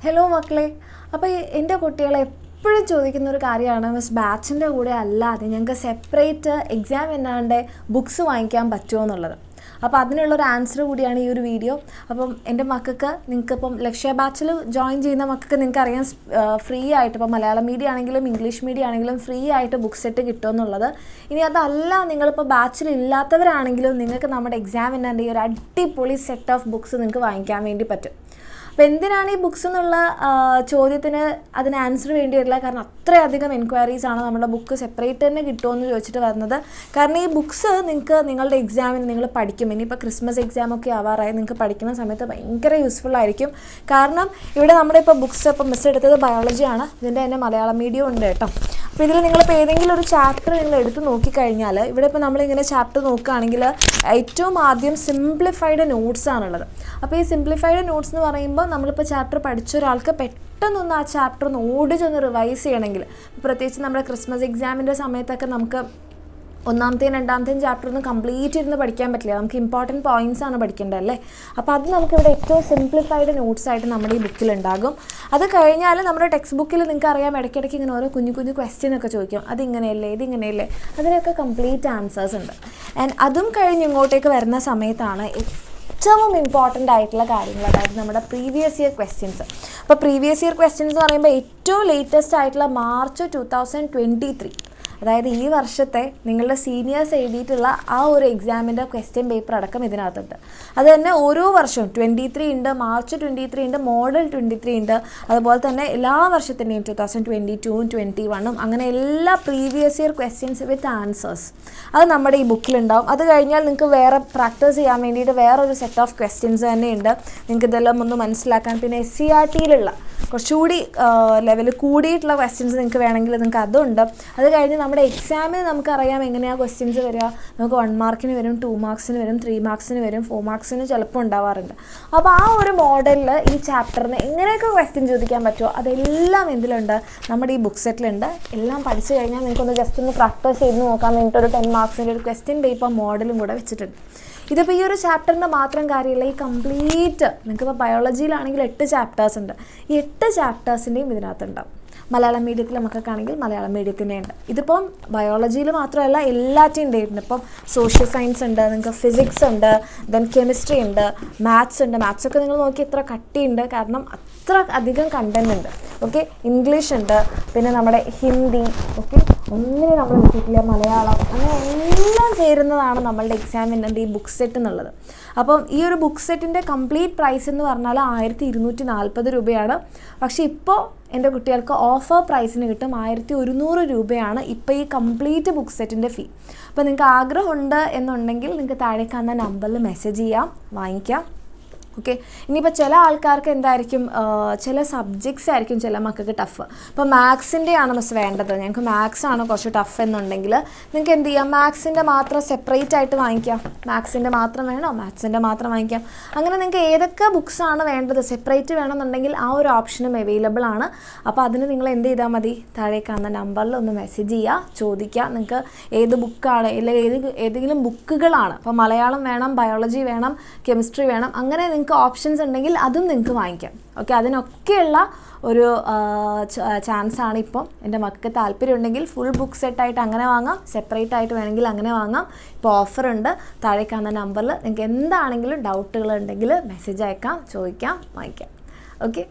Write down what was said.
Hello, Makle. അപ്പോൾ എൻ്റെ കുട്ടികളെ എപ്പോഴും ചോദിക്കുന്ന ഒരു കാര്യമാണ് മിസ് ബാച്ചിൻ്റെ കൂടെ അല്ലാതെ ഞങ്ങൾക്ക് സെപ്പറേറ്റ് എക്സാം എന്നാണ്ട് ബുക്സ് വാങ്ങിക്കാൻ പറ്റുമോ എന്നുള്ളത്. അപ്പോൾ അതിനുള്ളൊരു ആൻസർ കൂടിയാണ് ഈ ഒരു വീഡിയോ. അപ്പം എൻ്റെ മക്കൾക്ക് നിങ്ങൾക്കിപ്പം ലക്ഷ്യ ബാച്ചിൽ ജോയിൻ ചെയ്യുന്ന മക്കൾക്ക് നിങ്ങൾക്ക് അറിയാൻ ഫ്രീ ആയിട്ട് ഇപ്പം മലയാളം മീഡിയം ആണെങ്കിലും ഇംഗ്ലീഷ് മീഡിയം ആണെങ്കിലും ഫ്രീ ആയിട്ട് ബുക്ക് സെറ്റ് കിട്ടുമെന്നുള്ളത്. ഇനി അതല്ല നിങ്ങളിപ്പോൾ ബാച്ചിൽ ഇല്ലാത്തവരാണെങ്കിലും നിങ്ങൾക്ക് നമ്മുടെ എക്സാം എന്നാണ്ട് ഈ ഒരു അടിപൊളി സെറ്റ് ഓഫ് ബുക്സ് നിങ്ങൾക്ക് വാങ്ങിക്കാൻ വേണ്ടി പറ്റും. അപ്പോൾ എന്തിനാണ് ഈ ബുക്സ് എന്നുള്ള ചോദ്യത്തിന് അതിന് ആൻസർ വേണ്ടി വരില്ല. കാരണം അത്രയധികം എൻക്വയറീസ് ആണ് നമ്മുടെ ബുക്ക് സെപ്പറേറ്റ് തന്നെ കിട്ടുമെന്ന് ചോദിച്ചിട്ട് വരുന്നത്. കാരണം ഈ ബുക്സ് നിങ്ങൾക്ക് നിങ്ങളുടെ എക്സാമിന് നിങ്ങൾ പഠിക്കും. ഇനിയിപ്പോൾ ക്രിസ്മസ് എക്സാമൊക്കെ ആവാറായി നിങ്ങൾക്ക് പഠിക്കുന്ന സമയത്ത് ഭയങ്കര യൂസ്ഫുൾ ആയിരിക്കും. കാരണം ഇവിടെ നമ്മുടെ ഇപ്പോൾ ബുക്സ് ഇപ്പം മിസ് എടുത്തത് ബയോളജിയാണ്. ഇതിൻ്റെ തന്നെ മലയാളം മീഡിയം ഉണ്ട് കേട്ടോ. അപ്പോൾ ഇതിൽ നിങ്ങളിപ്പോൾ ഏതെങ്കിലും ഒരു ചാപ്റ്റർ നിങ്ങൾ എടുത്ത് നോക്കിക്കഴിഞ്ഞാൽ ഇവിടെ ഇപ്പോൾ നമ്മളിങ്ങനെ ചാപ്റ്റർ നോക്കുകയാണെങ്കിൽ ഏറ്റവും ആദ്യം സിംപ്ലിഫൈഡ് നോട്ട്സ് ആണുള്ളത്. അപ്പോൾ ഈ സിംപ്ലിഫൈഡ് നോട്ട്സ് എന്ന് പറയുമ്പോൾ നമ്മളിപ്പോൾ ചാപ്റ്റർ പഠിച്ച ഒരാൾക്ക് പെട്ടെന്നൊന്ന് ആ ചാപ്റ്റർ ഒന്ന് ഓടിച്ചൊന്ന് റിവൈസ് ചെയ്യണമെങ്കിൽ, പ്രത്യേകിച്ച് നമ്മുടെ ക്രിസ്മസ് എക്സാമിൻ്റെ സമയത്തൊക്കെ നമുക്ക് ഒന്നാമത്തെയും രണ്ടാമത്തെയും ചാപ്റ്റർ ഒന്നും കംപ്ലീറ്റ് ഇരുന്ന് പഠിക്കാൻ പറ്റില്ല. നമുക്ക് ഇമ്പോർട്ടൻറ്റ് പോയിൻറ്റ്സ് ആണ് പഠിക്കേണ്ടത് അല്ലേ. അപ്പോൾ അത് നമുക്കിവിടെ ഏറ്റവും സിംപ്ലിഫൈഡ് നോട്ട്സ് ആയിട്ട് നമ്മുടെ ഈ ബുക്കിലുണ്ടാകും. അത് കഴിഞ്ഞാൽ നമ്മുടെ ടെക്സ്റ്റ് ബുക്കിൽ നിങ്ങൾക്ക് അറിയാം ഇടയ്ക്കിടയ്ക്ക് ഇങ്ങനെ ഓരോ കുഞ്ഞു കുഞ്ഞു ക്വസ്റ്റ്യനൊക്കെ ചോദിക്കും. അതിങ്ങനെയല്ലേ ഇതിങ്ങനെയല്ലേ, അതിനൊക്കെ കംപ്ലീറ്റ് ആൻസേഴ്സ് ഉണ്ട്. ആൻഡ് അതും കഴിഞ്ഞ് ഇങ്ങോട്ടേക്ക് വരുന്ന സമയത്താണ് ഏറ്റവും ഇമ്പോർട്ടൻ്റ് ആയിട്ടുള്ള കാര്യങ്ങൾ, അതായത് നമ്മുടെ പ്രീവിയസ് ഇയർ ക്വസ്റ്റ്യൻസ്. അപ്പോൾ പ്രീവിയസ് ഇയർ ക്വസ്റ്റ്യൻസ് എന്ന് പറയുമ്പോൾ ഏറ്റവും ലേറ്റസ്റ്റ് ആയിട്ടുള്ള മാർച്ച് 2023, അതായത് ഈ വർഷത്തെ നിങ്ങളുടെ സീനിയേഴ്സ് എഴുതിയിട്ടുള്ള ആ ഒരു എക്സാമിൻ്റെ ക്വസ്റ്റ്യൻ പേപ്പർ അടക്കം ഇതിനകത്തുണ്ട്. അത് തന്നെ ഓരോ വർഷവും 23 ഉണ്ട്, മാർച്ച് 23 ഉണ്ട്, മോഡൽ 23 ഉണ്ട്. അതുപോലെ തന്നെ എല്ലാ വർഷത്തിൻ്റെയും 2022, 21 അങ്ങനെ എല്ലാ previous year questions with answers അത് നമ്മുടെ ഈ ബുക്കിലുണ്ടാവും. അത് കഴിഞ്ഞാൽ നിങ്ങൾക്ക് വേറെ പ്രാക്ടീസ് ചെയ്യാൻ വേണ്ടിയിട്ട് വേറൊരു സെറ്റ് ഓഫ് ക്വസ്റ്റ്യൻസ് തന്നെയുണ്ട്. നിങ്ങൾക്ക് ഇതെല്ലാം ഒന്ന് മനസ്സിലാക്കാൻ. പിന്നെ SCRTയിലുള്ള കുറച്ചുകൂടി ലെവൽ കൂടിയിട്ടുള്ള ക്വസ്റ്റ്യൻസ് നിങ്ങൾക്ക് വേണമെങ്കിൽ നിങ്ങൾക്ക് അതുണ്ട്. അത് കഴിഞ്ഞ് നമ്മുടെ എക്സാമിന് നമുക്കറിയാം എങ്ങനെയാണ് ക്വസ്റ്റ്യൻസ് വരിക. നമുക്ക് 1 മാർക്കിന് വരും, 2 മാർക്സിന് വരും, 3 മാർക്സിന് വരും, 4 മാർക്സിന് ചിലപ്പോൾ ഉണ്ടാവാറുണ്ട്. അപ്പോൾ ആ ഒരു മോഡലിൽ ഈ ചാപ്റ്ററിന് എങ്ങനെയൊക്കെ ക്വസ്റ്റ്യൻ ചോദിക്കാൻ പറ്റുമോ അതെല്ലാം എന്തിലുണ്ട്, നമ്മുടെ ഈ ബുക്ക് സെറ്റിലുണ്ട്. എല്ലാം പഠിച്ചു കഴിഞ്ഞാൽ നിങ്ങൾക്കൊന്ന് ജസ്റ്റ് ഒന്ന് പ്രാക്ടീസ് ചെയ്ത് നോക്കാൻ വേണ്ടിയിട്ട് ഒരു 10 മാർക്സിൻ്റെ ഒരു ക്വസ്റ്റ്യൻ പേപ്പർ മോഡലും കൂടെ വെച്ചിട്ടുണ്ട്. ഇതിപ്പോൾ ഈ ഒരു ചാപ്റ്ററിൻ്റെ മാത്രം കാര്യമില്ല, ഈ കംപ്ലീറ്റ് നിങ്ങൾക്കിപ്പോൾ ബയോളജിയിലാണെങ്കിൽ 8 ചാപ്റ്റേഴ്സ് ഉണ്ട്. ഈ 8 ചാപ്റ്റേഴ്സിൻ്റെയും ഇതിനകത്തുണ്ടാവും. മലയാളം മീഡിയത്തിലെ മക്കൾക്കാണെങ്കിൽ മലയാളം മീഡിയത്തിൻ്റെ ഉണ്ട്. ഇതിപ്പം ബയോളജിയിൽ മാത്രമല്ല എല്ലാറ്റിൻ്റെയും ഉണ്ട്. ഇപ്പം സോഷ്യൽ സയൻസ് ഉണ്ട്, നിങ്ങൾക്ക് ഫിസിക്സ് ഉണ്ട്, ദെൻ കെമിസ്ട്രി ഉണ്ട്, മാത്സ് ഉണ്ട്. മാത്സൊക്കെ നിങ്ങൾ നോക്കി എത്ര കട്ടിയുണ്ട്, കാരണം അത്ര അധികം കണ്ടന്റ് ഉണ്ട്. ഓക്കെ, ഇംഗ്ലീഷ് ഉണ്ട്, പിന്നെ നമ്മുടെ ഹിന്ദി, ഓക്കെ, ഒന്നിനെ നമ്മൾ നോക്കിയിട്ടില്ല, മലയാളം, അങ്ങനെ എല്ലാം ചേരുന്നതാണ് നമ്മളുടെ എക്സാമിൻ്റെ ഈ ബുക്ക് സെറ്റ് എന്നുള്ളത്. അപ്പം ഈ ഒരു ബുക്ക് സെറ്റിൻ്റെ കംപ്ലീറ്റ് പ്രൈസ് എന്ന് പറഞ്ഞാൽ 1240 രൂപയാണ്. പക്ഷേ ഇപ്പോൾ എൻ്റെ കുട്ടികൾക്ക് ഓഫർ പ്രൈസിന് കിട്ടും 1100 രൂപയാണ് ഇപ്പോൾ ഈ കംപ്ലീറ്റ് ബുക്ക് സെറ്റിൻ്റെ ഫീ. അപ്പോൾ നിങ്ങൾക്ക് ആഗ്രഹമുണ്ട് എന്നുണ്ടെങ്കിൽ നിങ്ങൾക്ക് താഴെ കാണുന്ന നമ്പറിൽ മെസ്സേജ് ചെയ്യാം, വാങ്ങിക്കാം. ഓക്കെ, ഇനിയിപ്പോൾ ചില ആൾക്കാർക്ക് എന്തായിരിക്കും, ചില സബ്ജക്ട്സ് ആയിരിക്കും ചില മക്കൾക്ക് ടഫ്. ഇപ്പോൾ മാത്സിൻ്റെയാണ് മിസ് വേണ്ടത്, ഞങ്ങൾക്ക് മാത്സ് ആണ് കുറച്ച് ടഫ് എന്നുണ്ടെങ്കിൽ നിങ്ങൾക്ക് എന്ത് ചെയ്യാം, മാത്സിൻ്റെ മാത്രം സെപ്പറേറ്റ് ആയിട്ട് വാങ്ങിക്കാം. മാത്സിൻ്റെ മാത്രം വേണോ, മാത്സിൻ്റെ മാത്രം വാങ്ങിക്കാം. അങ്ങനെ നിങ്ങൾക്ക് ഏതൊക്കെ ബുക്സാണ് വേണ്ടത് സെപ്പറേറ്റ് വേണമെന്നുണ്ടെങ്കിൽ ആ ഒരു ഓപ്ഷനും അവൈലബിൾ ആണ്. അപ്പോൾ അതിന് നിങ്ങൾ എന്ത് ചെയ്താൽ മതി, താഴെ കാണുന്ന നമ്പറിൽ ഒന്ന് മെസ്സേജ് ചെയ്യുക, ചോദിക്കുക നിങ്ങൾക്ക് ഏത് ബുക്കാണ്, അല്ലെങ്കിൽ ഏതെങ്കിലും ബുക്കുകളാണ്. അപ്പോൾ മലയാളം വേണം, ബയോളജി വേണം, കെമിസ്ട്രി വേണം, അങ്ങനെ നിങ്ങൾക്ക് ഓപ്ഷൻസ് ഉണ്ടെങ്കിൽ അതും നിങ്ങൾക്ക് വാങ്ങിക്കാം. ഓക്കെ, അതിനൊക്കെയുള്ള ഒരു ചാൻസാണ് ഇപ്പം. എൻ്റെ മക്കൾക്ക് താല്പര്യം ഉണ്ടെങ്കിൽ ഫുൾ ബുക്ക് സെറ്റായിട്ട് അങ്ങനെ വാങ്ങാം, സെപ്പറേറ്റ് ആയിട്ട് വേണമെങ്കിൽ അങ്ങനെ വാങ്ങാം. ഇപ്പോൾ ഓഫറുണ്ട്. താഴെ കാണുന്ന നമ്പറിൽ നിങ്ങൾക്ക് എന്താണെങ്കിലും ഡൗട്ടുകൾ ഉണ്ടെങ്കിൽ മെസ്സേജ് അയക്കാം, ചോദിക്കാം, വാങ്ങിക്കാം. ഓക്കെ.